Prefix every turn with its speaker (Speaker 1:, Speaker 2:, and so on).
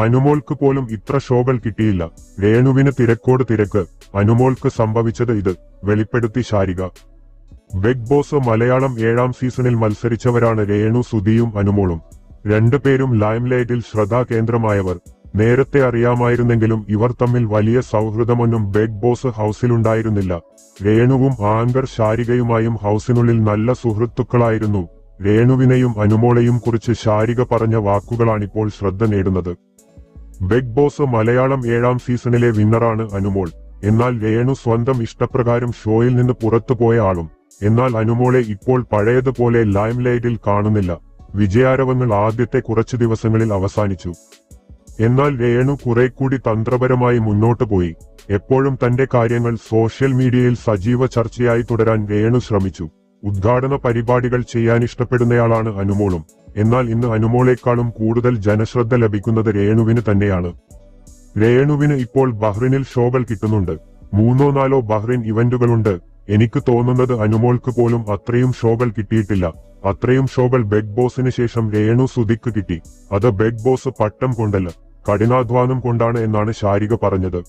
Speaker 1: അനുമോൾക്ക് പോലും ഇത്ര ഷോകൾ കിട്ടിയില്ല. രേണുവിന് തിരക്കോട് തിരക്ക്. അനുമോൾക്ക് സംഭവിച്ചത് ഇത് വെളിപ്പെടുത്തി ശാരിക. ബിഗ് ബോസ് മലയാളം 7ാം സീസണിൽ മത്സരിച്ചവരാണ് രേണു, സുധിയും അനുമോളും. രണ്ടുപേരും ലൈംലൈറ്റിൽ ശ്രദ്ധാകേന്ദ്രമായവർ. നേരത്തെ അറിയാമായിരുന്നെങ്കിലും ഇവർ തമ്മിൽ വലിയ സൗഹൃദമൊന്നും ബിഗ് ബോസ് ഹൌസിലുണ്ടായിരുന്നില്ല. രേണുവും ആങ്കർ ശാരികയുമായും ഹൌസിനുള്ളിൽ നല്ല സുഹൃത്തുക്കളായിരുന്നു. രേണുവിനെയും അനുമോളെയും കുറിച്ച് ശാരിക പറഞ്ഞ വാക്കുകളാണിപ്പോൾ ശ്രദ്ധ നേടുന്നത്. ബിഗ് ബോസ് മലയാളം 7ാം സീസണിലെ വിന്നറാണ് അനുമോൾ. എന്നാൽ രേണു സ്വന്തം ഇഷ്ടപ്രകാരം ഷോയിൽ നിന്ന് പുറത്തുപോയ ആളും. എന്നാൽ അനുമോളെ ഇപ്പോൾ പഴയതുപോലെ ലൈംലൈറ്റിൽ കാണുന്നില്ല. വിജയാരവങ്ങൾ ആദ്യത്തെ കുറച്ചു ദിവസങ്ങളിൽ അവസാനിച്ചു. എന്നാൽ രേണു കുറേക്കൂടി തന്ത്രപരമായി മുന്നോട്ടു പോയി. എപ്പോഴും തന്റെ കാര്യങ്ങൾ സോഷ്യൽ മീഡിയയിൽ സജീവ ചർച്ചയായി തുടരാൻ രേണു ശ്രമിച്ചു. ഉദ്ഘാടന പരിപാടികൾ ചെയ്യാനിഷ്ടപ്പെടുന്നയാളാണ് അനുമോളും. എന്നാൽ ഇന്ന് അനുമോളെക്കാളും കൂടുതൽ ജനശ്രദ്ധ ലഭിക്കുന്നത് രേണുവിന് തന്നെയാണ്. രേണുവിന് ഇപ്പോൾ ബഹ്റിനിൽ ഷോകൾ കിട്ടുന്നുണ്ട്. 3-4 ബഹ്റിൻ ഇവന്റുകളുണ്ട്. എനിക്ക് തോന്നുന്നത് അനുമോൾക്ക് പോലും അത്രയും ഷോകൾ കിട്ടിയിട്ടില്ല. അത്രയും ഷോകൾ ബിഗ് ബോസിന് ശേഷം രേണു, സുധിക്ക് കിട്ടി. അത് ബിഗ് ബോസ് പട്ടം കൊണ്ടല്ല, കഠിനാധ്വാനം കൊണ്ടാണ് എന്നാണ് ശാരിക പറഞ്ഞത്.